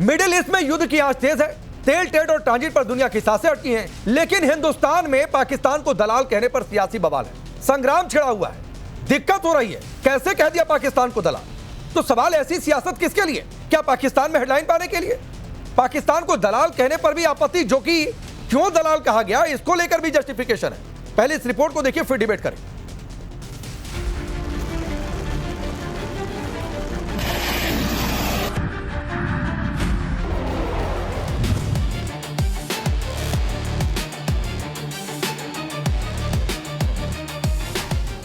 Middle east में युद्ध की आंच तेज है। तेल, ट्रेड और ट्रांजिट पर दुनिया की सांसें अटकी हैं, लेकिन हिंदुस्तान में पाकिस्तान को दलाल कहने पर सियासी बवाल है। संग्राम छिड़ा हुआ है, दिक्कत हो रही है। कैसे कह दिया पाकिस्तान को दलाल? तो सवाल, ऐसी सियासत किसके लिए? क्या पाकिस्तान में हेडलाइन पाने के लिए? पाकिस्तान को दलाल कहने पर भी आपत्ति, जो कि क्यों दलाल कहा गया, इसको लेकर भी जस्टिफिकेशन है। पहले इस रिपोर्ट को देखिए, फिर डिबेट करें।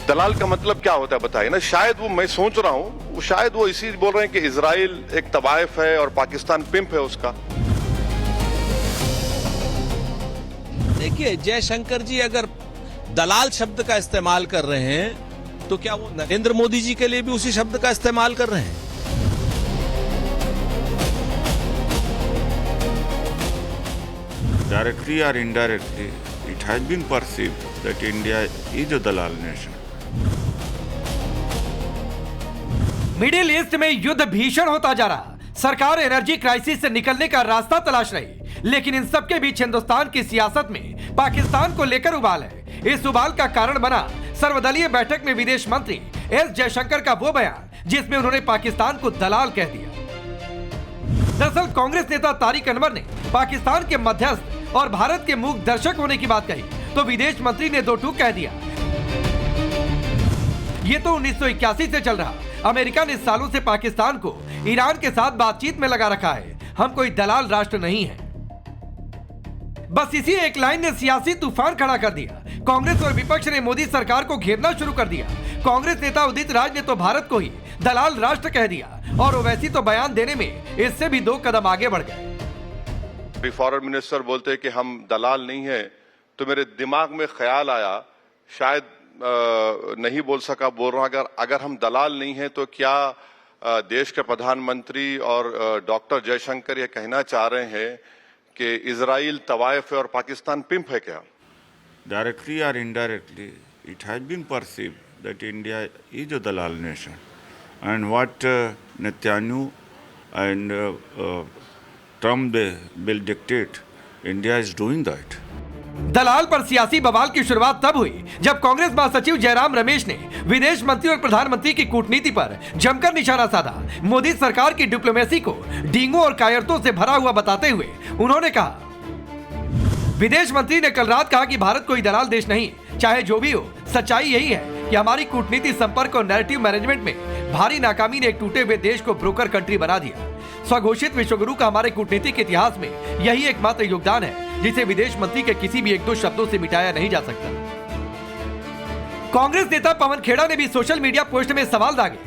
दलाल का मतलब क्या होता है बताइए ना। शायद वो, मैं सोच रहा हूं, शायद वो इसी बोल रहे हैं कि इजराइल एक तवाइफ है और पाकिस्तान पिंप है उसका। देखिए, जयशंकर जी अगर दलाल शब्द का इस्तेमाल कर रहे हैं तो क्या वो नरेंद्र मोदी जी के लिए भी उसी शब्द का इस्तेमाल कर रहे हैं? Directly or indirectly, it has been perceived that India is a dalal nation. Middle east में युद्ध भीषण होता जा रहा। सरकार एनर्जी क्राइसिस से निकलने का रास्ता तलाश रही, लेकिन इन सबके बीच हिंदुस्तान की सियासत में पाकिस्तान को लेकर उबाल है। इस उबाल का कारण बना सर्वदलीय बैठक में विदेश मंत्री एस जयशंकर का वो बयान जिसमें उन्होंने पाकिस्तान को दलाल कह दिया। दरअसल कांग्रेस नेता तारिक अनवर ने पाकिस्तान के मध्यस्थ और भारत के मूक दर्शक होने की बात कही, तो विदेश मंत्री ने दो टूक कह दिया। ये तो 1981 से चल रहा। अमेरिका ने सालों से पाकिस्तान को ईरान के साथ बातचीत में लगा रखा है। हम कोई दलाल राष्ट्र नहीं है। बस इसी एक लाइन ने सियासी तूफान खड़ा कर दिया। कांग्रेस और विपक्ष ने मोदी सरकार को घेरना शुरू कर दिया। कांग्रेस नेता उदित राज ने तो भारत को ही दलाल राष्ट्र कह दिया, और ओवैसी तो बयान देने में इससे भी 2 कदम आगे बढ़ गए। फॉरेन मिनिस्टर बोलते हैं कि हम दलाल नहीं है, तो मेरे दिमाग में ख्याल आया, शायद नहीं बोल सका, बोल रहा हूं, अगर हम दलाल नहीं हैं तो क्या देश के प्रधानमंत्री और डॉक्टर जयशंकर ये कहना चाह रहे हैं कि इजराइल तवाइफ है और पाकिस्तान पिंप है क्या? Directly or indirectly, it has been perceived that India is a dalal nation. And what Netanyahu and Trump will dictate, India is doing that. दलाल पर सियासी बवाल की शुरुआत तब हुई जब कांग्रेस महासचिव जयराम रमेश ने विदेश मंत्री और प्रधानमंत्री की कूटनीति पर जमकर निशाना साधा। मोदी सरकार की डिप्लोमेसी को डींगों और कायरतों से भरा हुआ बताते हुए उन्होंने कहा, विदेश मंत्री ने कल रात कहा कि भारत कोई दलाल देश नहीं। चाहे जो भी हो, सच्चाई यही है कि हमारी कूटनीति, संपर्क और नैरेटिव मैनेजमेंट में भारी नाकामी ने एक टूटे हुए देश को ब्रोकर कंट्री बना दिया। स्वघोषित विश्वगुरु का हमारे कूटनीतिक इतिहास में यही एकमात्र योगदान है जिसे विदेश मंत्री के किसी भी 1-2 शब्दों से मिटाया नहीं जा सकता। कांग्रेस नेता पवन खेड़ा ने भी सोशल मीडिया पोस्ट में सवाल दागे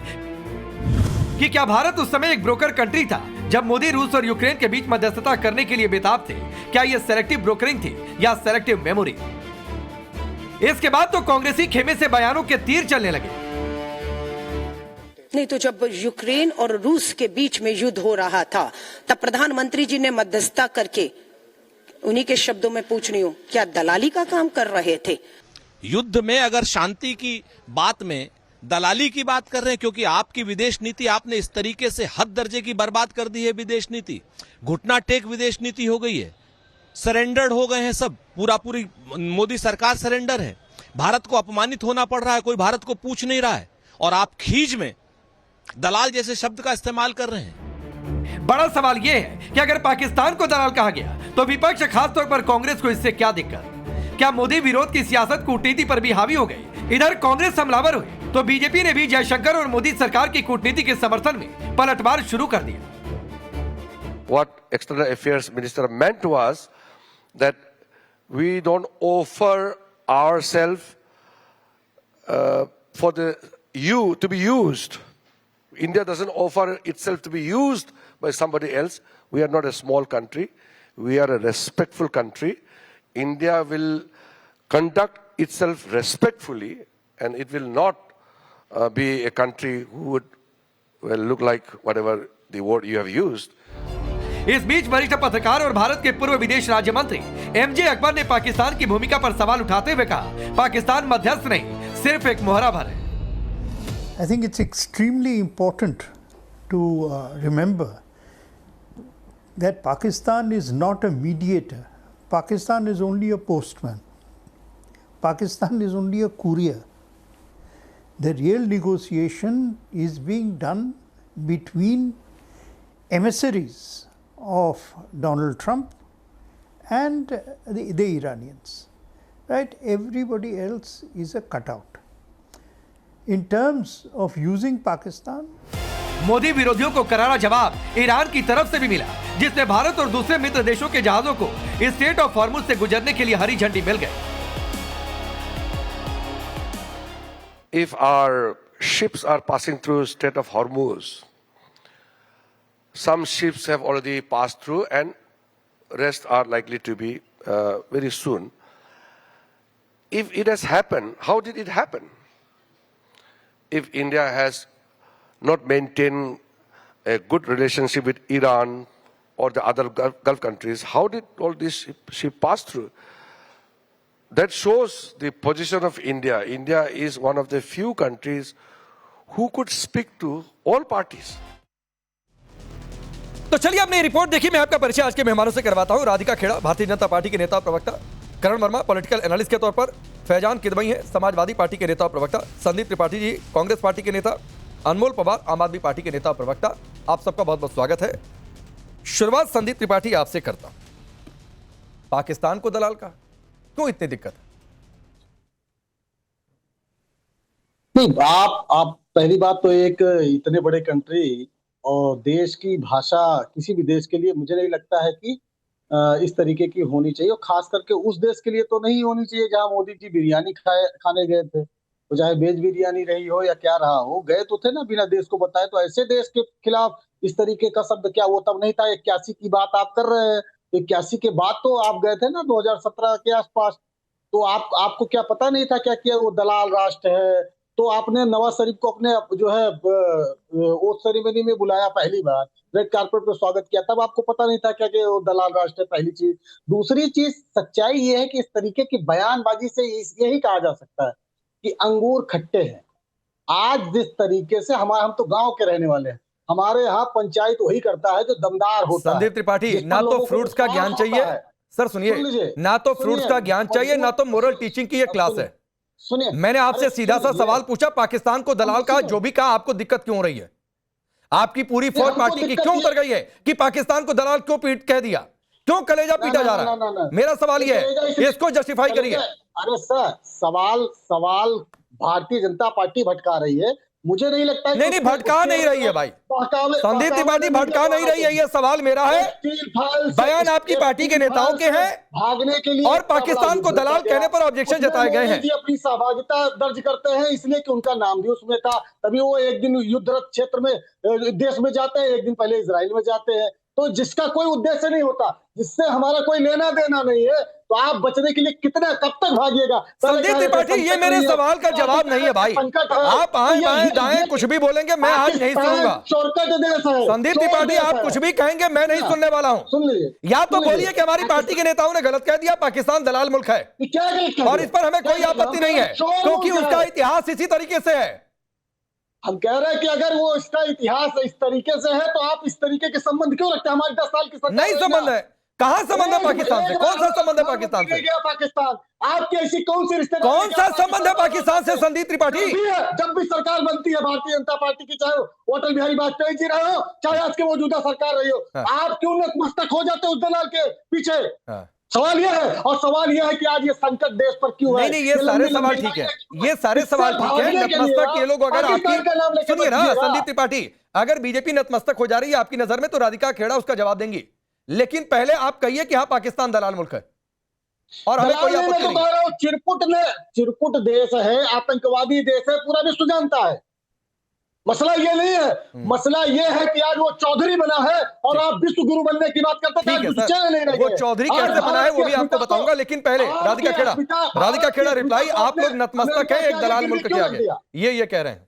कि क्या भारत उस समय एक ब्रोकर कंट्री था जब मोदी रूस और यूक्रेन के बीच मध्यस्थता करने के लिए बेताब थे? क्या यह सेलेक्टिव ब्रोकरिंग थी या सेलेक्टिव मेमोरी? इसके बाद तो कांग्रेसी खेमे से बयानों के तीर चलने लगे। नहीं तो जब यूक्रेन और रूस के बीच में युद्ध हो रहा था तब प्रधानमंत्री जी ने मध्यस्थता करके, उन्हीं के शब्दों में पूछ रही हूं, क्या दलाली का काम कर रहे थे? युद्ध में अगर शांति की बात में दलाली की बात कर रहे हैं, क्योंकि आपकी विदेश नीति आपने इस तरीके से हद दर्जे की बर्बाद कर दी है। विदेश नीति घुटना टेक विदेश नीति हो गई है। सरेंडर्ड हो गए हैं सब, पूरी मोदी सरकार सरेंडर है। भारत को अपमानित होना पड़ रहा है, कोई भारत को पूछ नहीं रहा है, और आप खींच में दलाल जैसे शब्द का इस्तेमाल कर रहे हैं। बड़ा सवाल यह है कि अगर पाकिस्तान को दलाल कहा गया तो विपक्ष, खासतौर पर कांग्रेस को इससे क्या दिक्कत? क्या मोदी विरोध की सियासत कूटनीति पर भी हावी हो गई? इधर कांग्रेस हमलावर हुई तो बीजेपी ने भी जयशंकर और मोदी सरकार की कूटनीति के समर्थन में पलटवार शुरू कर दिया। What External Affairs Minister meant was that we don't offer ourselves for to be used. India doesn't offer itself to be used by somebody else. We are not a small country. We are a respectful country. India will conduct itself respectfully, and it will not be a country who would look like whatever the word you have used. इस बीच वरिष्ठ पत्रकार और भारत के पूर्व विदेश राज्य मंत्री MJ Akbar ने पाकिस्तान की भूमिका पर सवाल उठाते हुए कहा, पाकिस्तान मध्यस्थ नहीं, सिर्फ एक मोहरा भर है। I think it's extremely important to remember that Pakistan is not a mediator. Pakistan is only a postman. Pakistan is only a courier. The real negotiation is being done between emissaries of Donald Trump and the Iranians. Right? Everybody else is a cutout. In terms of using Pakistan, Modi विरोधियों को करारा जवाब Iran की तरफ से भी मिला, जिसने भारत और दूसरे मित्र देशों के जहाजों को स्ट्रेट ऑफ हॉर्मुज से गुजरने के लिए हरी झंडी मिल गई। If our ships are passing through Strait of Hormuz, some ships have already passed through and rest are likely to be very soon. If it has happened, how did it happen? If India has not maintained a good relationship with Iran or the other Gulf countries, how did all this ship pass through? That shows the position of India. India is one of the few countries who could speak to all parties. तो चलिए आपने report देखी। मैं आपका परिचय आज के मेहमानों से करवाता हूं। राधिका खेड़ा भारतीय जनता पार्टी के नेता और प्रवक्ता, करण वर्मा पॉलिटिकल एनालिस्ट के तौर पर, फैजान किदवई है समाजवादी पार्टी के नेता और प्रवक्ता, संदीप त्रिपाठी जी कांग्रेस पार्टी के नेता, अनमोल पवार आम आदमी पार्टी के नेता और प्रवक्ता। आप सबका बहुत बहुत स्वागत है। शुरुआत संदीप त्रिपाठी आपसे करता हूं। पाकिस्तान को दलाल का क्यों इतनी दिक्कत है? नहीं, आप पहली बात तो एक इतने बड़े कंट्री और देश की भाषा किसी भी देश के लिए मुझे नहीं लगता है कि इस तरीके की होनी चाहिए, और खास करके उस देश के लिए तो नहीं होनी चाहिए जहां मोदी जी बिरयानी खाने गए थे। तो चाहे वेज बिरयानी रही हो या क्या रहा हो, गए तो थे ना बिना देश को बताए। तो ऐसे देश के खिलाफ इस तरीके का शब्द क्या, वो तब नहीं था 81 की बात आप कर रहे हैं। 81 के बाद तो आप गए थे ना 2017 के आसपास। तो आपको क्या पता नहीं था क्या कि वो दलाल राष्ट्र है? तो आपने नवाज शरीफ को अपने जो है ओथ सेरेमनी में बुलाया, पहली बार रेड कार्पेट पे स्वागत किया, तब आपको पता नहीं था क्या कि वो दलाल राष्ट्र है? पहली चीज। दूसरी चीज, सच्चाई ये है कि इस तरीके की बयानबाजी से यही कहा जा सकता है कि अंगूर खट्टे हैं। आज जिस तरीके से हम तो गांव के रहने वाले हैं, हमारे यहाँ पंचायत वही करता है जो दमदार होता है। संदीप त्रिपाठी, ना तो फ्रूट्स का ज्ञान चाहिए, सर सुनिए, ना तो फ्रूट्स का ज्ञान चाहिए, ना तो मोरल टीचिंग की ये क्लास है। सुनिए, मैंने आपसे सीधा सा सवाल पूछा, पाकिस्तान को दलाल कहा, जो भी कहा, आपको दिक्कत क्यों हो रही है? आपकी पूरी फौज पार्टी की क्यों उतर गई है कि पाकिस्तान को दलाल क्यों कह दिया? क्यों कलेजा पीटा जा रहा है? मेरा सवाल यह है, इसको जस्टिफाई करिए। अरे सर, सवाल भारतीय जनता पार्टी भटका रही है, मुझे नहीं लगता है। नहीं, भटका नहीं रही है भाई। संदीप त्रिपाठी भटका नहीं रही है, ये सवाल मेरा है। बयान आपकी पार्टी के नेताओं के हैं भागने के लिए और पाकिस्तान को दलाल कहने पर ऑब्जेक्शन जताए गए हैं। अपनी सहभागिता दर्ज करते हैं इसलिए कि उनका नाम भी उसमें था, तभी वो एक दिन युद्धरत क्षेत्र में देश में जाते हैं, एक दिन पहले इजराइल में जाते हैं। तो जिसका कोई उद्देश्य नहीं होता, जिससे हमारा कोई लेना देना नहीं है, तो आप बचने के लिए कब तक भागिएगा? संदीप त्रिपाठी, ये मेरे सवाल का जवाब नहीं है भाई। आप आए बाएं दाएं कुछ भी बोलेंगे, मैं आज नहीं सुनूंगा। संदीप त्रिपाठी, आप कुछ भी कहेंगे, मैं नहीं सुनने वाला हूँ। सुन लीजिए, या तो बोलिए कि हमारी पार्टी के नेताओं ने गलत कह दिया, पाकिस्तान दलाल मुल्क है, और इस पर हमें कोई आपत्ति नहीं है क्योंकि उसका इतिहास इसी तरीके से है। हम कह रहे हैं कि अगर वो इसका इतिहास इस तरीके से है तो आप इस तरीके के संबंध क्यों रखते हैं? हमारी 10 साल की सरकार नहीं संबंध है। कहां संबंध है पाकिस्तान से? कौन सा संबंध है पाकिस्तान से? पाकिस्तान आपकी ऐसी कौन सी रिश्ते, कौन सा संबंध है पाकिस्तान से? संदीप त्रिपाठी, जब भी सरकार बनती है भारतीय जनता पार्टी की, चाहे अटल बिहारी वाजपेयी जी रहे हो, चाहे आज के मौजूदा सरकार रही हो, आप क्यों नतमस्तक हो जाते उस दलाल के पीछे? सवाल यह है, और सवाल यह है कि आज ये संकट देश पर क्यों है? नहीं, ये सारे सवाल ठीक है, ये सारे सवाल ठीक है। नतमस्तक ये लोग अगर आपकी, सुनिए ना संदीप त्रिपाठी, अगर बीजेपी नतमस्तक हो जा रही है आपकी नजर में, तो राधिका खेड़ा उसका जवाब देंगी, लेकिन पहले आप कहिए कि हाँ पाकिस्तान दलाल मुल्क है और हमें कोई आपत्ति नहीं। चिरकुट देश है, आतंकवादी देश है, पूरा विश्व जानता है। मसला ये नहीं है, मसला ये है कि आज वो चौधरी बना है और आप विश्व गुरु बनने की बात करते हैं। वो चौधरी कैसे बना है वो भी आपको बताऊंगा, लेकिन पहले राधिका खेड़ा रिप्लाई, आप लोग नतमस्तक है एक दलाल मुल्क के आगे, ये कह रहे हैं।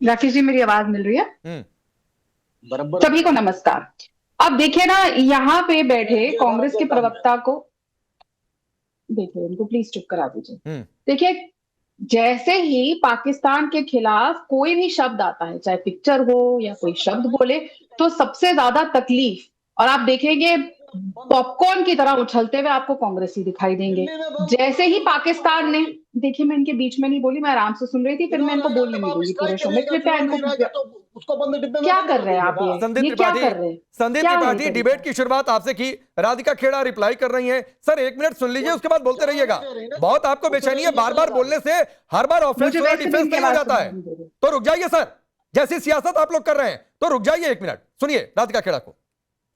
राकेश जी, मेरी आवाज मिल रही है? सभी को नमस्कार। अब देखिए ना, यहाँ पे बैठे कांग्रेस के प्रवक्ता को देखिए, उनको प्लीज चुप करा दीजिए। देखिए, जैसे ही पाकिस्तान के खिलाफ कोई भी शब्द आता है, चाहे पिक्चर हो या कोई शब्द बोले, तो सबसे ज्यादा तकलीफ, और आप देखेंगे पॉपकॉर्न की तरह उछलते हुए आपको कांग्रेसी दिखाई देंगे। जैसे ही पाकिस्तान ने, देखिए मैं इनके बीच में नहीं बोली, मैं आराम से सुन रही थी, फिर मैं इनको बोलने नहीं दूंगी पूरे शो में। कृपया इनको, क्या कर रहे हैं आप? ये क्या कर रहे हैं? संदीप त्रिपाठी डिबेट की शुरुआत आपसे की, राधिका खेड़ा रिप्लाई कर रही हैं। सर 1 मिनट सुन लीजिए, उसके बाद बोलते रहिएगा। बहुत आपको बेचैनी है, बार बार बोलने से हर बार ऑफेंस और डिफेंस नहीं हो जाता है, तो रुक जाइए सर। जैसी सियासत आप लोग कर रहे हैं तो रुक जाइए 1 मिनट, सुनिए राधिका खेड़ा को।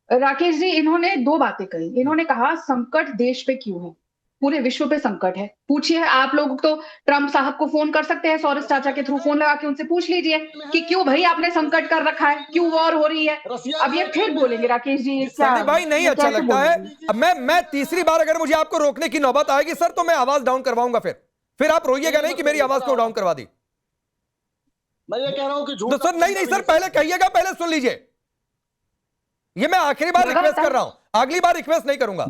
राकेश जी, इन्होंने 2 बातें कही। इन्होंने कहा संकट देश पे क्यों है, पूरे विश्व पे संकट है। पूछिए, आप लोग तो ट्रंप साहब को फोन कर सकते हैं, सॉरेस चाचा के थ्रू फोन लगा के उनसे पूछ लीजिए कि क्यों भाई आपने संकट कर रखा है, क्यों वॉर हो रही है। अब ये फिर बोलेंगे राकेश जी, संदीप भाई नहीं अच्छा लगता है। अब मैं तीसरी बार अगर मुझे आपको रोकने की नौबत आएगी सर, तो मैं आवाज डाउन करवाऊंगा। फिर आप रोइएगा नहीं कि मेरी आवाज क्यों डाउन करवा दी। मैं ये कह रहा हूं कि तो सर नहीं सर, पहले कहिएगा, पहले सुन लीजिए। ये मैं आखिरी बार रिक्वेस्ट कर रहा हूं, अगली बार रिक्वेस्ट नहीं करूंगा।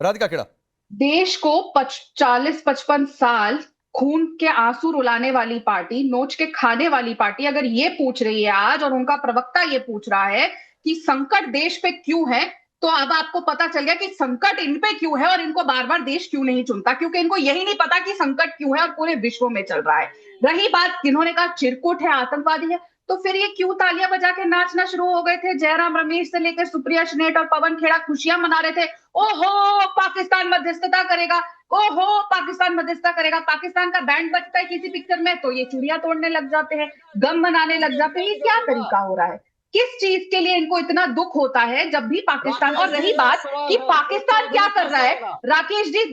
राधिका खेड़ा, देश को 40-55 साल खून के आंसू रुलाने वाली पार्टी, नोच के खाने वाली पार्टी अगर ये पूछ रही है आज, और उनका प्रवक्ता ये पूछ रहा है कि संकट देश पे क्यों है, तो अब आपको पता चल गया कि संकट इन पे क्यों है और इनको बार बार देश क्यों नहीं चुनता, क्योंकि इनको यही नहीं पता कि संकट क्यों है और पूरे विश्व में चल रहा है। रही बात, इन्होंने कहा चिरकुट है, आतंकवादी है, तो फिर ये क्यों तालियां बजा के नाचना शुरू हो गए थे? जयराम रमेश से लेकर सुप्रिया श्रीनेट और पवन खेड़ा खुशियां मना रहे थे, ओहो पाकिस्तान मध्यस्थता करेगा, ओहो पाकिस्तान मध्यस्थता करेगा। पाकिस्तान का बैंड बजता है किसी पिक्चर में तो ये चूड़ियां तोड़ने लग जाते हैं, गम मनाने लग जाते हैं। ये क्या तरीका हो रहा है? किस चीज के लिए इनको इतना दुख होता है जब भी पाकिस्तान, और रही बात कि पाकिस्तान क्या कर रहा है, राकेश जी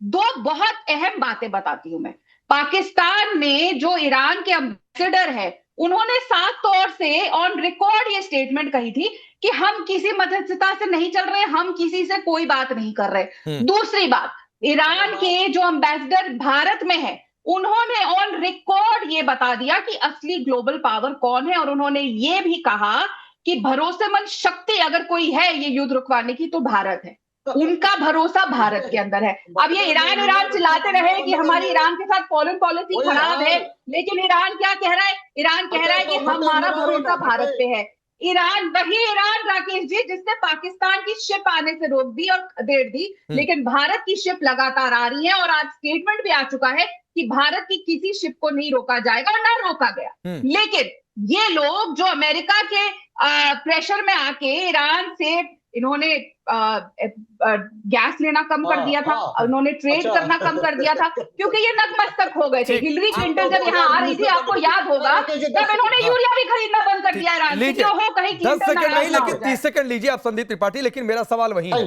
2 बहुत अहम बातें बताती हूं मैं। पाकिस्तान में जो ईरान के एम्बेसडर है, उन्होंने साफ तौर से ऑन रिकॉर्ड ये स्टेटमेंट कही थी कि हम किसी मध्यस्थता से नहीं चल रहे, हम किसी से कोई बात नहीं कर रहे। दूसरी बात, ईरान के जो एम्बेसडर भारत में है, उन्होंने ऑन रिकॉर्ड ये बता दिया कि असली ग्लोबल पावर कौन है, और उन्होंने ये भी कहा कि भरोसेमंद शक्ति अगर कोई है ये युद्ध रुकवाने की तो भारत है। उनका भरोसा भारत के अंदर है। अब ये ईरान चिल्लाते रहे कि हमारी ईरान के साथ फॉरेन पॉलिसी खराब है, लेकिन ईरान क्या कह रहा है? ईरान कह रहा है कि हमारा भरोसा भारत पे है। वही ईरान राकेश जी जिसने पाकिस्तान की शिप आने से रोक दी और देर दी, लेकिन भारत की शिप लगातार आ रही है, और आज स्टेटमेंट भी आ चुका है कि भारत की किसी शिप को नहीं रोका जाएगा और ना रोका गया। लेकिन ये लोग जो अमेरिका के प्रेशर में आके ईरान से इन्होंने गैस लेना कम कर दिया था, उन्होंने ट्रेड करना कम कर दिया था, क्योंकि ये नतमस्तक हो गए थे। हिलरी क्लिंटन जब यहाँ आ रही थी, आपको याद होगा, जब इन्होंने यूरिया भी खरीदना बंद कर दिया ईरान से, हो कहीं 10 सेकंड नहीं, लेकिन 30 सेकंड लीजिए आप संदीप त्रिपाठी। लेकिन मेरा सवाल वही है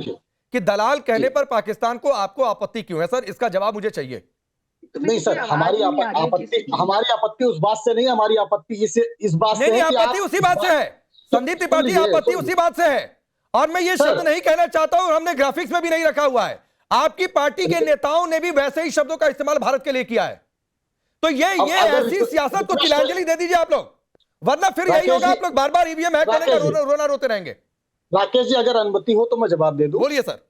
कि दलाल कहने पर पाकिस्तान को आपको आपत्ति क्यों है? सर इसका जवाब मुझे चाहिए। नहीं सर, हमारी आपत्ति उस बात से नहीं, हमारी आपत्ति इस बात से नहीं, आपत्ति उसी बात से है संदीप त्रिपाठी, आपत्ति उसी बात से है। और मैं ये शब्द नहीं कहना चाहता हूं, हमने ग्राफिक्स में भी नहीं रखा हुआ है। आपकी पार्टी के नेताओं ने भी वैसे ही शब्दों का इस्तेमाल भारत के लिए किया है। तो ये ऐसी सियासत को तिलांजलि दे दीजिए आप लोग, वरना फिर यही होगा, आप लोग बार बार ईवीएम हैक करने का रोना रोते रहेंगे। राकेश जी अगर अनुमति हो तो मैं जवाब दे दूं। बोलिए सर।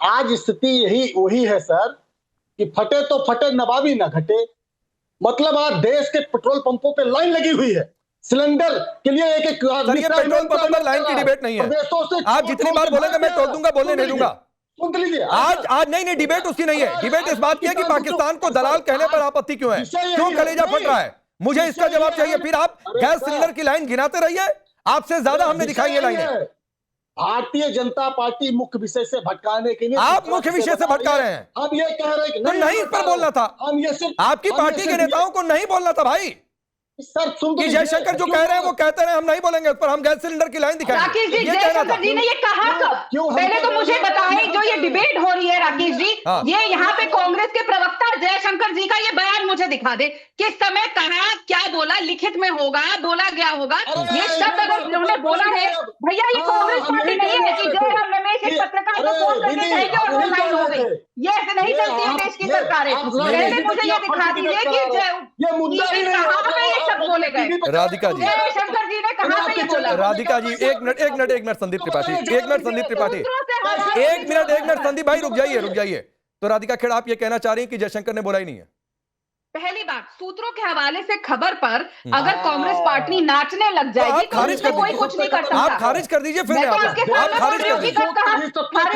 आज स्थिति यही वही है सर कि फटे तो फटे, नवाबी ना घटे। मतलब आज देश के पेट्रोल पंपों पे लाइन लगी हुई है सिलेंडर के लिए। एक पेट्रोल पंप पर लाइन की डिबेट नहीं है। आप जितनी बार बोलेंगे मैं तोड़ दूंगा, बोलने नहीं दूंगा। सुन लीजिए, आज नहीं डिबेट उसकी नहीं है। डिबेट इस बात की है कि पाकिस्तान को दलाल कहने पर आपत्ति क्यों है, क्यों कलेजा फट रहा है, मुझे इसका जवाब चाहिए। फिर आप गैस सिलेंडर की लाइन गिनाते रहिए, आपसे ज्यादा हमने दिखाई है लाइनें। भारतीय जनता पार्टी मुख्य विषय से भटकाने के लिए, आप मुख्य विषय से भटका रहे हैं। हम ये कह रहे हैं तो नहीं इस पर बोलना था, हम ये सिर्फ आपकी पार्टी के नेताओं को नहीं बोलना था भाई। सर कि जयशंकर जो कह रहे हैं वो कहते रहे, हम नहीं बोलेंगे उस पर, हम गैस सिलेंडर की लाइन दिखाएंगे। राकेश जी, जयशंकर जी ने ये कहा कब? पहले तो मुझे बताएं, जो ये डिबेट हो रही है राकेश जी, ये यहाँ पे कांग्रेस के प्रवक्ता जयशंकर जी का ये बयान मुझे दिखा दे, किस समय कहा, क्या बोला, लिखित में होगा, बोला गया होगा। ये शब्द अगर उन्होंने बोला है, भैया ये कांग्रेस पार्टी नहीं है कि जयराम रमेश एक पत्रकार को फोन करके कहेंगे और वो लाइन हो गई। ये ऐसे नहीं चलती है देश की सरकारें। पहले मुझे ये दिखा दीजिए कि बोले गए। राधिका जी, शंकर जी ने कहा था ये बोला। राधिका जी एक मिनट संदीप त्रिपाठी, एक मिनट संदीप भाई रुक जाइए। तो राधिका खेड़ा आप ये कहना चाह रही हैं कि जयशंकर ने बोला ही नहीं है? पहली बात, सूत्रों के हवाले से खबर पर अगर कांग्रेस पार्टी नाचने लग जाएगी तो खारिज उसमें कर कोई दीजिए। कुछ नहीं कर सकता। आप खारिज कर दीजिए फिर मैं तो आप आपके खारिज सामने कर बोल रही दीजिए। हूँ कि खारिज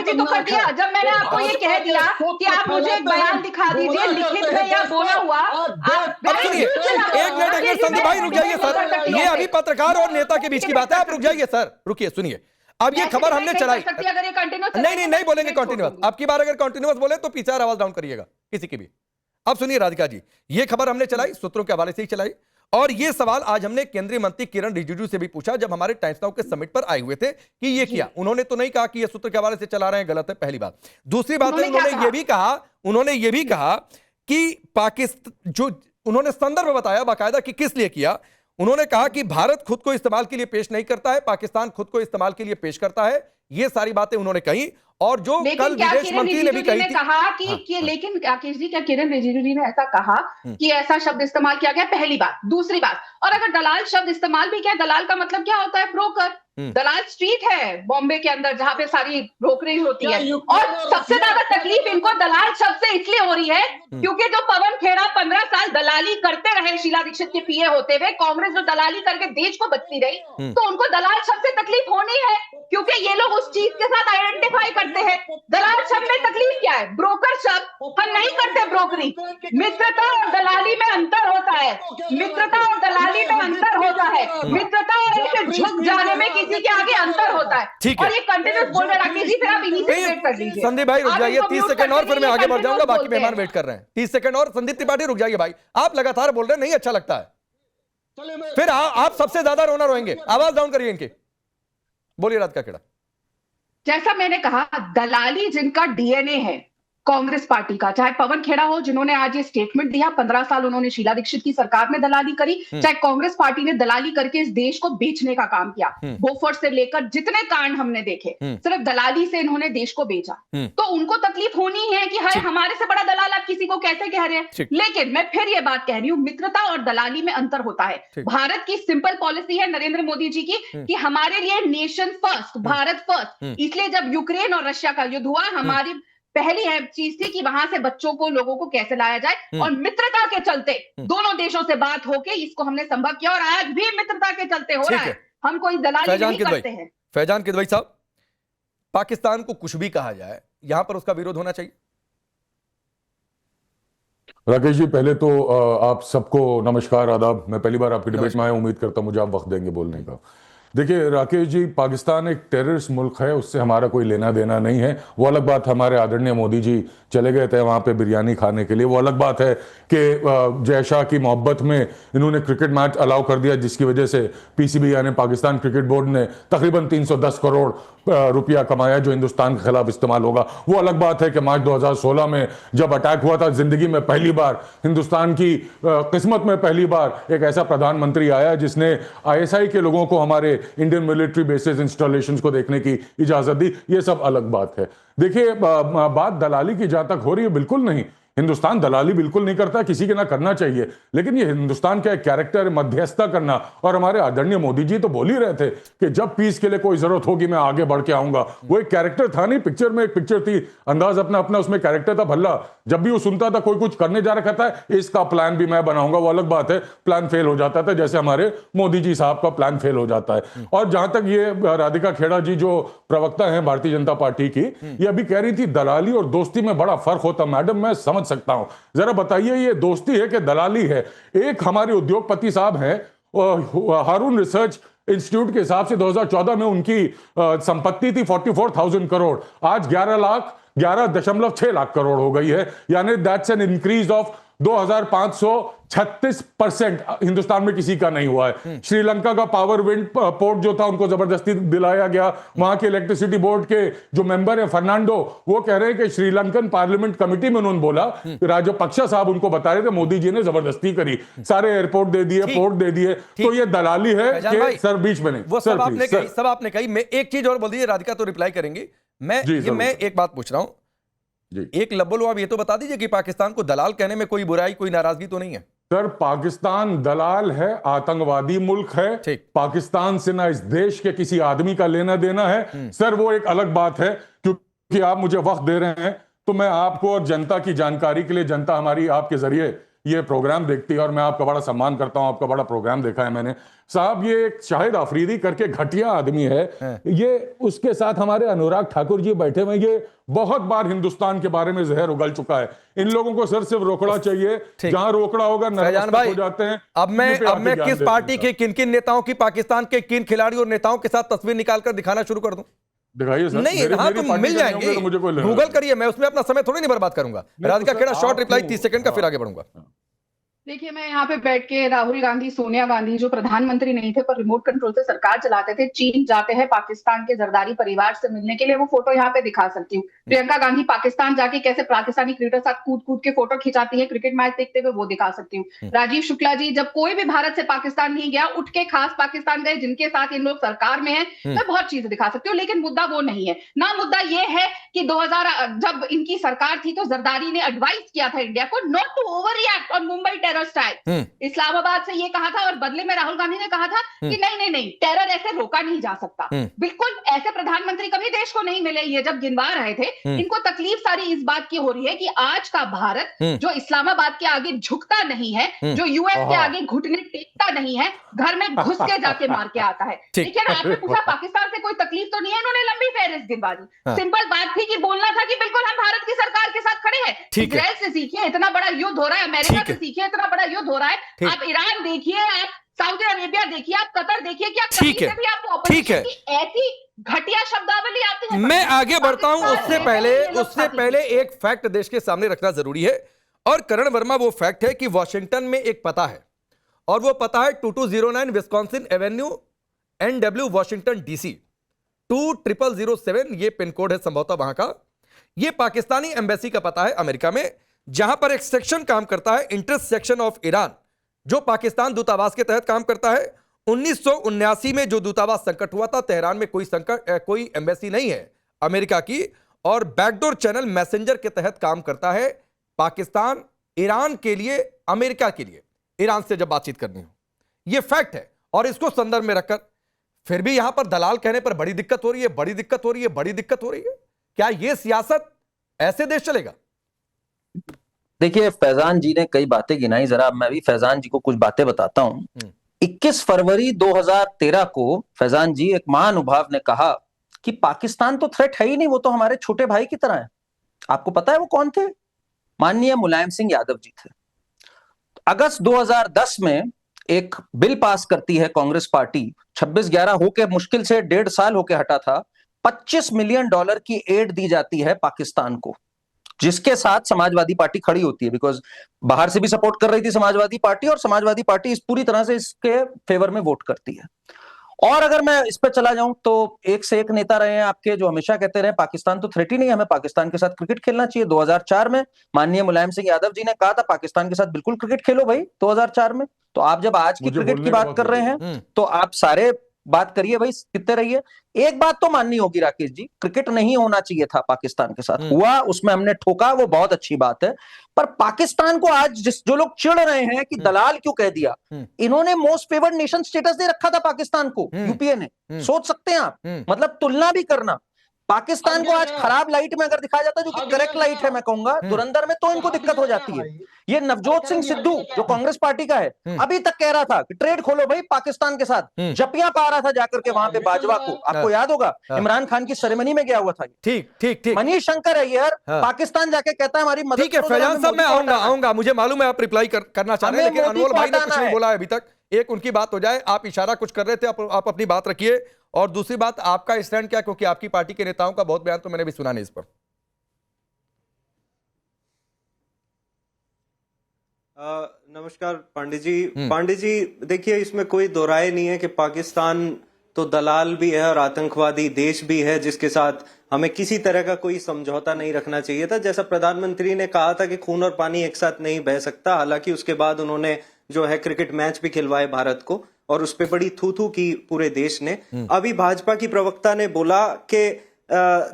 ही तो कर दिया। जब मैंने आपको ये कह दिया कि आप मुझे एक बयान दिखा दीजिए लिखित में या बोला हुआ, आप अब सुनिए, एक मिनट संदीप भाई रुक जाइए सर, ये अभी पत्रकार और नेता के बीच की बात है, आप रुक जाइए सर, रुकिए सुनिए। अब ये खबर हमने चलाई, अगर ये कंटिन्यूस नहीं बोलेंगे कंटिन्यूअस, अब की बार अगर कंटिन्यूअस बोले तो पीछे आवाज डाउन करिएगा किसी की भी। अब सुनिए राधिका जी, ये खबर हमने चलाई, सूत्रों के हवाले से ही चलाई, और ये सवाल आज हमने केंद्रीय मंत्री किरण रिजिजू से भी पूछा जब हमारे टाइम्स नाउ के समिट पर आए हुए थे कि ये किया। उन्होंने तो नहीं कहा कि ये सूत्र के हवाले से चला रहे हैं, गलत है, पहली बात। दूसरी बात है, उन्होंने ये भी कहा कि पाकिस्तान, जो उन्होंने संदर्भ बताया बाकायदा कि किस लिए किया। उन्होंने कहा कि भारत खुद को इस्तेमाल के लिए पेश नहीं करता है, पाकिस्तान खुद को इस्तेमाल के लिए पेश करता है। ये सारी बातें उन्होंने कही, और जो कल विदेश मंत्री ने भी कही थी, कहा कि लेकिन राकेश जी, क्या किरण रिजिजू जी ने ऐसा कहा कि ऐसा शब्द इस्तेमाल किया गया? पहली बात। दूसरी बात, और अगर दलाल शब्द इस्तेमाल भी किया, दलाल का मतलब क्या होता है? ब्रोकर। दलाल स्ट्रीट है बॉम्बे के अंदर जहां पे सारी ब्रोकरेज होती है, और सबसे ज्यादा तकलीफ इनको दलाल शब्द से इसलिए हो रही है क्योंकि जो पवन खेड़ा 15 साल दलाली करते रहे शीला दीक्षित के पीए होते हुए, कांग्रेस जो दलाली करके देश को बचती रही, तो उनको दलाल शब्द से तकलीफ होनी है क्योंकि ये लोग उस चीज के साथ आइडेंटिफाई करते हैं। दलाल शब्द में तकलीफ क्या है? ब्रोकर शब्द हम नहीं करते ब्रोकरी। मित्रता और दलाली में अंतर होता है, मित्रता और दलाली में अंतर होता है, मित्रता और ऐसे झुक जाने में किसी के आगे अंतर होता है। ठीक है, और ये कंटिन्यूस बोल रहे राकेश जी, फिर आप इन्हीं से वेट कर लीजिए। संदीप भाई रुक जाइए, 30 सेकंड और फिर मैं आगे बढ़ जाऊंगा, बाकी मेहमान वेट कर रहे हैं। 30 सेकंड और, संदीप त्रिपाठी रुक जाइए भाई, आप लगातार बोल रहे हैं, नहीं अच्छा लगता है, फिर आप सबसे ज्यादा रोना रोएंगे। आवाज डाउन करिए इनकी, बोलिए राधिका खेड़ा। जैसा मैंने कहा, दलाली जिनका डीएनए है कांग्रेस पार्टी का, चाहे पवन खेड़ा हो जिन्होंने आज ये स्टेटमेंट दिया, 15 साल उन्होंने शीला दीक्षित की सरकार में दलाली करी, चाहे कांग्रेस पार्टी ने दलाली करके इस देश को बेचने का काम किया, बोफोर्स से लेकर जितने कांड हमने देखे, सिर्फ दलाली से इन्होंने देश को बेचा, तो उनको तकलीफ होनी है कि हाय हमारे से बड़ा दलाल आप किसी को कैसे कह रहे हैं। लेकिन मैं फिर ये बात कह रही हूँ, मित्रता और दलाली में अंतर होता है। भारत की सिंपल पॉलिसी है नरेंद्र मोदी जी की कि हमारे लिए नेशन फर्स्ट, भारत फर्स्ट। इसलिए जब यूक्रेन और रशिया का युद्ध हुआ, हमारी पहली है चीज थी कि वहां से बच्चों को, लोगों को कैसे लाया जाए, और मित्रता के चलते दोनों देशों से बात होके इसको हमने संभव किया, और आज भी मित्रता के चलते हो रहा है। हम कोई दलाली नहीं करते हैं। फैजान किदवई साहब, पाकिस्तान को कुछ भी कहा जाए, यहां पर उसका विरोध होना चाहिए। राकेश जी, पहले तो आप सबको नमस्कार, आदाब। मैं पहली बार आपकी डिबेट में आया, उम्मीद करता हूं मुझे आप वक्त देंगे बोलने का। देखिए राकेश जी, पाकिस्तान एक टेररिस्ट मुल्क है, उससे हमारा कोई लेना देना नहीं है। वो अलग बात, हमारे आदरणीय मोदी जी चले गए थे वहाँ पे बिरयानी खाने के लिए। वो अलग बात है कि जय शाह की मोहब्बत में इन्होंने क्रिकेट मैच अलाउ कर दिया, जिसकी वजह से पीसीबी यानी पाकिस्तान क्रिकेट बोर्ड ने तकरीबन 310 करोड़ रुपया कमाया जो हिंदुस्तान के खिलाफ इस्तेमाल होगा। वो अलग बात है कि मार्च 2016 में जब अटैक हुआ था, जिंदगी में पहली बार हिंदुस्तान की किस्मत में पहली बार एक ऐसा प्रधानमंत्री आया जिसने आईएसआई के लोगों को हमारे इंडियन मिलिट्री बेसिस इंस्टॉलेशंस को देखने की इजाजत दी। ये सब अलग बात है। देखिए बात दलाली की जहां तक हो रही है, बिल्कुल नहीं, हिंदुस्तान दलाली बिल्कुल नहीं करता, किसी के ना करना चाहिए, लेकिन ये हिंदुस्तान का एक कैरेक्टर मध्यस्थता करना। और हमारे आदरणीय मोदी जी तो बोल ही रहे थे कि जब पीस के लिए कोई जरूरत होगी मैं आगे बढ़ के आऊंगा। वो एक कैरेक्टर था नहीं, पिक्चर में एक पिक्चर थी, अंदाज अपना अपना, उसमें कैरेक्टर था भल्ला। जब भी वो सुनता था कोई कुछ करने जा रखा था, इसका प्लान भी मैं बनाऊंगा। वो अलग बात है, प्लान फेल हो जाता था, जैसे हमारे मोदी जी साहब का प्लान फेल हो जाता है। और जहां तक ये राधिका खेड़ा जी जो प्रवक्ता है भारतीय जनता पार्टी की, ये अभी कह रही थी दलाली और दोस्ती में बड़ा फर्क होता। मैडम मैं समझ सकता हूं, जरा बताइए ये दोस्ती है कि दलाली है? एक हमारे उद्योगपति साहब हैं, हारून रिसर्च इंस्टीट्यूट के हिसाब से 2014 में उनकी संपत्ति थी 44,000 करोड़, आज 11.6 लाख करोड़ हो गई है, यानी that's an increase of 2536%। Hindustan में किसी का नहीं हुआ है। श्रीलंका का पावर विंड पोर्ट जो था उनको जबरदस्ती दिलाया गया। वहां के इलेक्ट्रिसिटी बोर्ड के जो मेंबर है फर्नांडो, वो कह रहे हैं कि श्रीलंकन पार्लियामेंट कमेटी में उन्होंने बोला, राजपक्षा साहब उनको बता रहे थे मोदी जी ने जबरदस्ती करी, सारे एयरपोर्ट दे दिए, पोर्ट दे दिए। तो ये दलाली है कि सर बीच में नहीं। वो सब आपने कही। मैं एक चीज और बोल दीजिए, राधिका तो रिप्लाई करेंगी। मैं एक बात पूछ रहा हूं, एक लब्बो आप ये तो बता दीजिए कि पाकिस्तान को दलाल कहने में कोई बुराई, कोई नाराजगी तो नहीं है? सर पाकिस्तान दलाल है, आतंकवादी मुल्क है। पाकिस्तान से ना इस देश के किसी आदमी का लेना देना है। सर वो एक अलग बात है, क्योंकि आप मुझे वक्त दे रहे हैं तो मैं आपको और जनता की जानकारी के लिए, जनता हमारी आपके जरिए ये प्रोग्राम देखती है, और मैं आपका बड़ा सम्मान करता हूं, आपका बड़ा प्रोग्राम देखा है मैंने साहब। ये एक शाहिद अफरीदी करके घटिया आदमी है, ये उसके साथ हमारे अनुराग ठाकुर जी बैठे हुए, ये बहुत बार हिंदुस्तान के बारे में जहर उगल चुका है। इन लोगों को सिर्फ रोकड़ा चाहिए, जहां रोकड़ा होगा नर्वस हो जाते हैं। अब मैं किस पार्टी के किन किन नेताओं की, पाकिस्तान के किन खिलाड़ियों और नेताओं के साथ तस्वीर निकालकर दिखाना शुरू कर दूं? दिखाइए सर। नहीं, हाँ तो मिल जाएंगे, तो मुझे कोई गूगल करिए, मैं उसमें अपना समय थोड़ी नहीं बर्बाद करूंगा। Radhika Khera short reply 30 second का, फिर आगे बढ़ूंगा। देखिए, मैं यहाँ पे बैठ के राहुल गांधी, सोनिया गांधी जो प्रधानमंत्री नहीं थे पर रिमोट कंट्रोल से सरकार चलाते थे, चीन जाते हैं पाकिस्तान के जरदारी परिवार से मिलने के लिए, वो फोटो यहाँ पे दिखा सकती हूँ। प्रियंका गांधी पाकिस्तान जाके कैसे पाकिस्तानी क्रिकेटर साथ कूद कूद के फोटो खिंचाती है क्रिकेट मैच देखते हुए, वो दिखा सकती हूँ। राजीव शुक्ला जी जब कोई भी भारत से पाकिस्तान नहीं गया, उठ के खास पाकिस्तान गए, जिनके साथ इन लोग सरकार में है, मैं बहुत चीजें दिखा सकती हूँ। लेकिन मुद्दा वो नहीं है ना, मुद्दा ये है कि 2000 जब इनकी सरकार थी तो जरदारी ने एडवाइस किया था इंडिया को not to overreact on Mumbai terror strike. Islamabad से ये कहा था और बदले में राहुल गांधी ने कहा था कि नहीं टेरर ऐसे रोका नहीं जा सकता। बिल्कुल ऐसे प्रधानमंत्री कभी देश को नहीं मिले। ये जब गिनवा रहे थे, इनको तकलीफ सारी इस बात की हो रही है कि आज का भारत जो इस्लामाबाद के आगे झुकता नहीं है, जो यूएस के आगे घुटने टेकता नहीं है, घर में घुस के जाके मार के आता है। ठीक है ना, आपने पूछा पाकिस्तान से कोई तकलीफ तो नहीं है, इन्होंने लंबी फहरिस्त गिनवा दी। सिंपल बात थी कि बोलना था कि बिल्कुल हम भारत की सरकार के साथ खड़े हैं। इजराइल से सीखिए, इतना बड़ा युद्ध हो रहा है, अमेरिका से सीखिए, इतना बड़ा युद्ध हो रहा है। आप ईरान देखिए, आप सऊदी अरेबिया देखिए, आप कतर देखिए, क्या कहीं से भी आपको ऑपोजिशन की ऐसी घटिया शब्दावली आती है? मैं आगे बढ़ता हूं, उससे पहले एक फैक्ट देश के सामने रखना जरूरी है, और करण वर्मा वो फैक्ट है कि वॉशिंगटन में एक पता है, और वो पता है 2209 Wisconsin Avenue, NW, Washington DC 20007, ये पिन कोड है संभवतः वहां का। ये पाकिस्तानी एम्बेसी का पता है अमेरिका में, जहां पर एक सेक्शन काम करता है, इंटरेस्ट सेक्शन ऑफ ईरान, जो पाकिस्तान दूतावास के तहत काम करता है। 1979 में जो दूतावास संकट हुआ था, तेहरान में कोई एम्बेसी नहीं है अमेरिका की, और बैकडोर चैनल मैसेंजर के तहत काम करता है पाकिस्तान ईरान के लिए, अमेरिका के लिए, ईरान से जब बातचीत करनी हो। यह फैक्ट है, और इसको संदर्भ में रखकर फिर भी यहां पर दलाल कहने पर बड़ी दिक्कत हो रही है, बड़ी दिक्कत हो रही है, बड़ी दिक्कत हो रही है। क्या यह सियासत, ऐसे देश चलेगा? देखिए, फैजान जी ने कई बातें गिनाई, जरा मैं भी फैजान जी को कुछ बातें बताता हूं। 21 फरवरी 2013 को फैजान जी, एक महानुभाव ने कहा कि पाकिस्तान तो थ्रेट है ही नहीं, वो तो हमारे छोटे भाई की तरह है। आपको पता है वो कौन थे? माननीय मुलायम सिंह यादव जी थे। अगस्त 2010 में एक बिल पास करती है कांग्रेस पार्टी, 26/11 होके मुश्किल से 1.5 साल होके हटा था। $25 मिलियन की एड दी जाती है पाकिस्तान को, जिसके साथ समाजवादी पार्टी खड़ी होती है, बिकॉज बाहर से भी सपोर्ट कर रही थी समाजवादी पार्टी, और समाजवादी पार्टी इस पूरी तरह से इसके फेवर में वोट करती है। और अगर मैं इस पे चला जाऊं तो एक से एक नेता रहे हैं आपके जो हमेशा कहते रहे पाकिस्तान तो थ्रेट ही नहीं है, हमें पाकिस्तान के साथ क्रिकेट खेलना चाहिए। 2004 में माननीय मुलायम सिंह यादव जी ने कहा था पाकिस्तान के साथ बिल्कुल क्रिकेट खेलो भाई, 2004 में। तो आप जब आज की क्रिकेट की बात कर रहे हैं तो आप सारे बात करिए भाई, कितने रहिए। एक बात तो माननी होगी राकेश जी, क्रिकेट नहीं होना चाहिए था पाकिस्तान के साथ, हुआ, उसमें हमने ठोका, वो बहुत अच्छी बात है। पर पाकिस्तान को आज जो लोग चिढ़ रहे हैं कि दलाल क्यों कह दिया, इन्होंने मोस्ट फेवर्ड नेशन स्टेटस दे रखा था पाकिस्तान को, यूपीए ने। सोच सकते हैं आप, मतलब तुलना भी करना। पाकिस्तान को आज खराब लाइट में अगर दिखाया जाता है, जो कि करेक्ट लाइट है मैं कहूंगा, धुरंधर में, तो इनको दिक्कत हो जाती है। ये नवजोत सिंह सिद्धू जो कांग्रेस पार्टी का है, अभी तक कह रहा था कि ट्रेड खोलो भाई पाकिस्तान के साथ, जपियां पा रहा था जाकर के वहां पे बाजवा को, आपको याद होगा, इमरान खान की सेरेमनी में गया हुआ था। ठीक। मनीष शंकर अय्यर पाकिस्तान जाके कहता है हमारी मदद। ठीक है फैजान साहब, मैं आऊंगा, मुझे मालूम है आप रिप्लाई करना चाह रहे हैं, लेकिन अनमोल भाई ने कुछ नहीं बोला है अभी तक। एक उनकी बात हो जाए, आप इशारा कुछ कर रहे थे, आप अपनी बात रखिए। और दूसरी बात, आपका स्टैंड क्या, क्योंकि आपकी पार्टी के नेताओं का बहुत बयान तो मैंने भी सुना नहीं इस पर। नमस्कार पांडे जी, देखिए इसमें कोई दो राय नहीं है कि पाकिस्तान तो दलाल भी है और आतंकवादी देश भी है, जिसके साथ हमें किसी तरह का कोई समझौता नहीं रखना चाहिए था। जैसा प्रधानमंत्री ने कहा था कि खून और पानी एक साथ नहीं बह सकता, हालांकि उसके बाद उन्होंने जो है क्रिकेट मैच भी खिलवाए भारत को, और उस पर बड़ी थू की पूरे देश ने। अभी भाजपा की प्रवक्ता ने बोला कि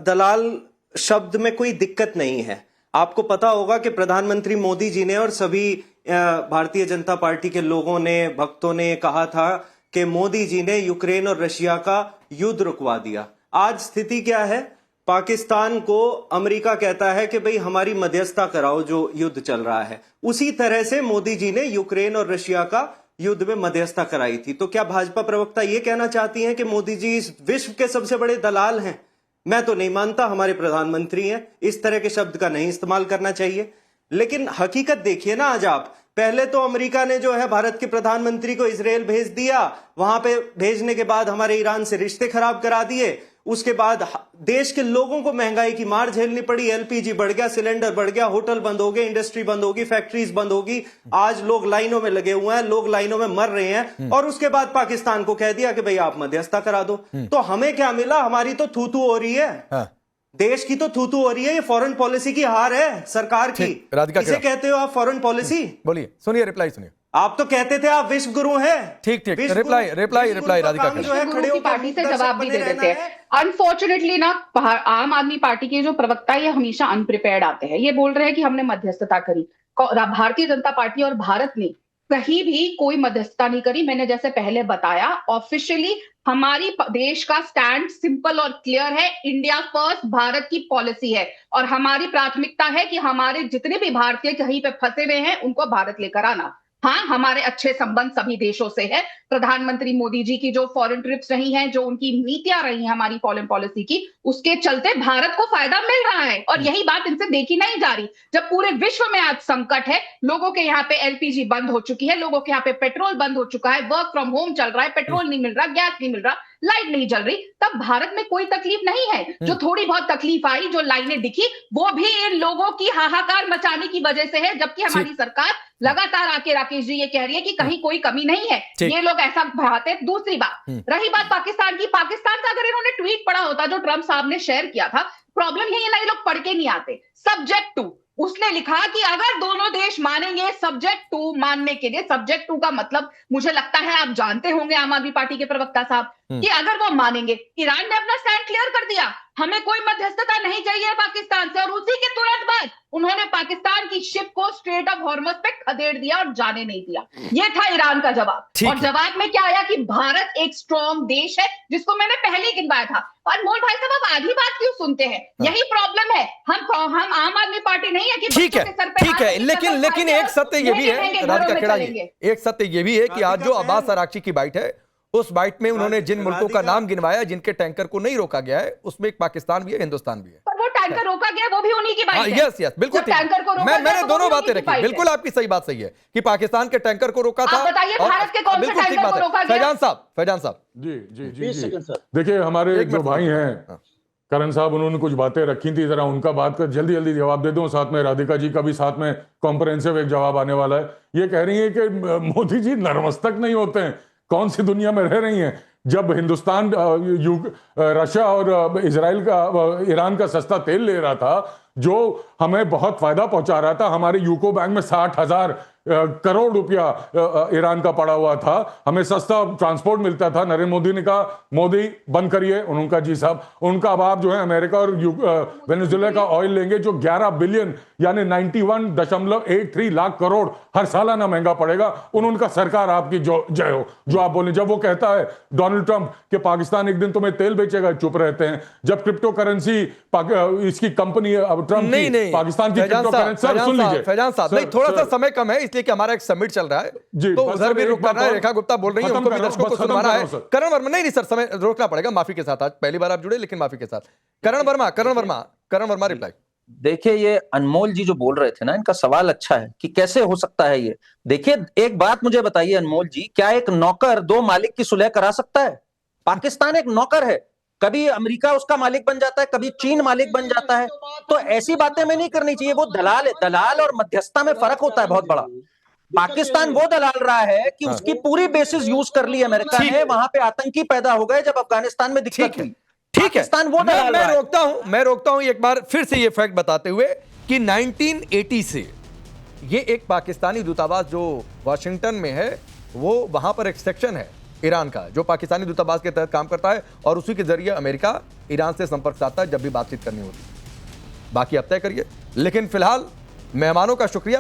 दलाल शब्द में कोई दिक्कत नहीं है। आपको पता होगा कि प्रधानमंत्री मोदी जी ने और सभी भारतीय जनता पार्टी के लोगों ने, भक्तों ने कहा था कि मोदी जी ने यूक्रेन और रशिया का युद्ध रुकवा दिया। आज स्थिति क्या है? पाकिस्तान को अमेरिका कहता है कि भाई हमारी मध्यस्थता कराओ जो युद्ध चल रहा है, उसी तरह से मोदी जी ने यूक्रेन और रशिया का युद्ध में मध्यस्थता कराई थी। तो क्या भाजपा प्रवक्ता ये कहना चाहती हैं कि मोदी जी इस विश्व के सबसे बड़े दलाल हैं? मैं तो नहीं मानता, हमारे प्रधानमंत्री हैं, इस तरह के शब्द का नहीं इस्तेमाल करना चाहिए। लेकिन हकीकत देखिए ना, आज आप पहले तो अमेरिका ने जो है भारत के प्रधानमंत्री को इजराइल भेज दिया, वहां पे भेजने के बाद हमारे ईरान से रिश्ते खराब करा दिए, उसके बाद देश के लोगों को महंगाई की मार झेलनी पड़ी, एलपीजी बढ़ गया, सिलेंडर बढ़ गया, होटल बंद हो गए, इंडस्ट्री बंद होगी, फैक्ट्रीज बंद होगी, आज लोग लाइनों में लगे हुए हैं, लोग लाइनों में मर रहे हैं, और उसके बाद पाकिस्तान को कह दिया कि भाई आप मध्यस्थता करा दो। तो हमें क्या मिला? हमारी तो थू-थू हो रही है, देश की तो थू-थू हो रही है। ये फॉरेन पॉलिसी की हार है सरकार की। इसे कहते हो आप फॉरेन पॉलिसी? बोलिए, सुनिए, रिप्लाई सुनिए। आप तो कहते थे आप विश्व गुरु हैं। ठीक, रिप्लाई राधिका जो है खड़े होकर पार्टी से जवाब भी दे देते हैं। अनफॉर्चुनेटली ना, आम आदमी पार्टी के जो प्रवक्ता है ये हमेशा अनप्रिपेयर्ड आते हैं। ये बोल रहे हैं कि हमने मध्यस्थता करी। भारतीय जनता पार्टी और भारत ने कहीं भी कोई मध्यस्थता नहीं करी। मैंने जैसे पहले बताया, ऑफिशियली हमारी देश का स्टैंड सिंपल और क्लियर है, इंडिया फर्स्ट भारत की पॉलिसी है, और हमारी प्राथमिकता है कि हमारे जितने भी भारतीय कहीं पे फंसे हुए हैं उनको भारत लेकर आना। हाँ, हमारे अच्छे संबंध सभी देशों से है। प्रधानमंत्री मोदी जी की जो फॉरेन ट्रिप्स रही हैं, जो उनकी नीतियां रही हैं हमारी फॉरेन पॉलिसी की, उसके चलते भारत को फायदा मिल रहा है, और यही बात इनसे देखी नहीं जा रही। जब पूरे विश्व में आज संकट है, लोगों के यहाँ पे एलपीजी बंद हो चुकी है, लोगों के यहाँ पे पेट्रोल बंद हो चुका है, वर्क फ्रॉम होम चल रहा है, पेट्रोल नहीं मिल रहा, गैस नहीं मिल रहा, लाइट नहीं जल रही, तब भारत में कोई तकलीफ नहीं है। जो थोड़ी बहुत तकलीफ आई, जो लाइनें दिखी, वो भी इन लोगों की हाहाकार मचाने की वजह से है, जबकि हमारी सरकार लगातार आके राकेश जी ये कह रही है कि कहीं कोई कमी नहीं है। ये लोग ऐसा बढ़ाते। दूसरी बात, रही बात पाकिस्तान की, पाकिस्तान का अगर इन्होंने ट्वीट पढ़ा होता जो ट्रंप साहब ने शेयर किया था, प्रॉब्लम यही है ना, ये लोग पढ़ के नहीं आते। सब्जेक्ट टू, उसने लिखा कि अगर दोनों देश मानेंगे, सब्जेक्ट टू मानने के लिए, सब्जेक्ट टू का मतलब मुझे लगता है आप जानते होंगे आम आदमी पार्टी के प्रवक्ता साहब, कि अगर वो मानेंगे, ईरान ने अपना स्टैंड क्लियर कर दिया, हमें कोई मध्यस्थता नहीं चाहिए पाकिस्तान से, और उसी के तुरंत बाद उन्होंने पाकिस्तान की शिप को स्ट्रेट ऑफ हॉर्मस पे खदेड़ दिया और जाने नहीं दिया। ये था ईरान का जवाब। और जवाब में क्या आया कि भारत एक स्ट्रॉन्ग देश है, जिसको मैंने पहले ही गिनवाया था। और मोल भाई साहब, आप आधी बात क्यों सुनते हैं? यही प्रॉब्लम है। हम आम आदमी पार्टी नहीं है कि ठीक है, लेकिन एक सत्य ये भी है राधिका खेड़ा जी, एक सत्य ये भी है कि आज जो अब्बास अराक्ची की बाइट है, उस बाइट में उन्होंने जिन मुल्कों का नाम गिनवाया जिनके टैंकर को नहीं रोका गया है, उसमें एक पाकिस्तान भी है, हिंदुस्तान भी है। पर वो टैंकर रोका गया, वो भी उन्हीं की बात है। यस, बिल्कुल ठीक। मैंने दोनों बातें रखी, बिल्कुल आपकी सही बात सही है कि पाकिस्तान के टैंकर को रोका था। बताइए भारत के कौन से टैंकर को रोका गया? फैजान साहब जी। देखिए, हमारे जो भाई हैं करण साहब, उन्होंने कुछ बातें रखी थी, जरा उनका बात कर जल्दी जवाब दे दूं। साथ में राधिका जी का भी साथ में कॉम्प्रहेंसिव एक जवाब आने वाला है। ये कह रही है कि मोदी जी नतमस्तक नहीं होते हैं, कौन सी दुनिया में रह रही हैं? जब हिंदुस्तान रशिया और इजराइल का ईरान का सस्ता तेल ले रहा था, जो हमें बहुत फायदा पहुंचा रहा था, हमारे यूको बैंक में 60,000 करोड़ रुपया ईरान का पड़ा हुआ था, हमें सस्ता ट्रांसपोर्ट मिलता था। नरेंद्र मोदी ने कहा मोदी बंद करिए, उनका जी साहब, उनका अब आप जो है अमेरिका और वेनेजुएला का ऑयल लेंगे, जो 11 बिलियन यानी 91.83 लाख करोड़ हर सालाना महंगा पड़ेगा। उनका सरकार आपकी जो जय हो, जो आप बोले। जब वो कहता है डोनाल्ड ट्रंप कि पाकिस्तान एक दिन तुम्हें तेल बेचेगा, चुप रहते हैं। जब क्रिप्टो करेंसी इसकी कंपनी ट्रंप की पाकिस्तान की क्रिप्टो करेंसी, सुन लीजिए फैजान साहब, नहीं, थोड़ा सा समय कम है, इसलिए कि हमारा एक समिट चल रहा है, तो उधर भी रुक करना है। रेखा गुप्ता बोल रही है, उनको भी दर्शकों को सुनवाना है। करण वर्मा, नहीं सर, समय रोकना पड़ेगा, माफी के साथ। आज पहली बार आप जुड़े, लेकिन माफी के साथ। करण वर्मा रिप्लाई। देखिए, ये अनमोल जी जो बोल रहे थे ना, इनका सवाल अच्छा है कि कैसे हो सकता है ये। देखिए, एक बात मुझे बताइए अनमोल जी, क्या एक नौकर दो मालिक की सुलह करा सकता है? पाकिस्तान एक नौकर है, कभी अमेरिका उसका मालिक बन जाता है, कभी चीन मालिक बन जाता है। तो ऐसी बातें में नहीं करनी चाहिए। वो दलाल है, दलाल और मध्यस्थता में फर्क होता है बहुत बड़ा। पाकिस्तान वो दलाल रहा है कि उसकी पूरी बेसिस यूज कर ली अमेरिका ने, वहां पे आतंकी पैदा हो गए जब अफगानिस्तान में दिक्कत हुई। ठीक है, वो मैं रोकता हूं एक बार फिर से ये फैक्ट बताते हुए कि 1980 से ये एक पाकिस्तानी दूतावास जो वाशिंगटन में है, वो वहां पर एक सेक्शन है ईरान का, जो पाकिस्तानी दूतावास के तहत काम करता है, और उसी के जरिए अमेरिका ईरान से संपर्क साधता है जब भी बातचीत करनी होती है। बाकी अब तय करिए, लेकिन फिलहाल मेहमानों का शुक्रिया।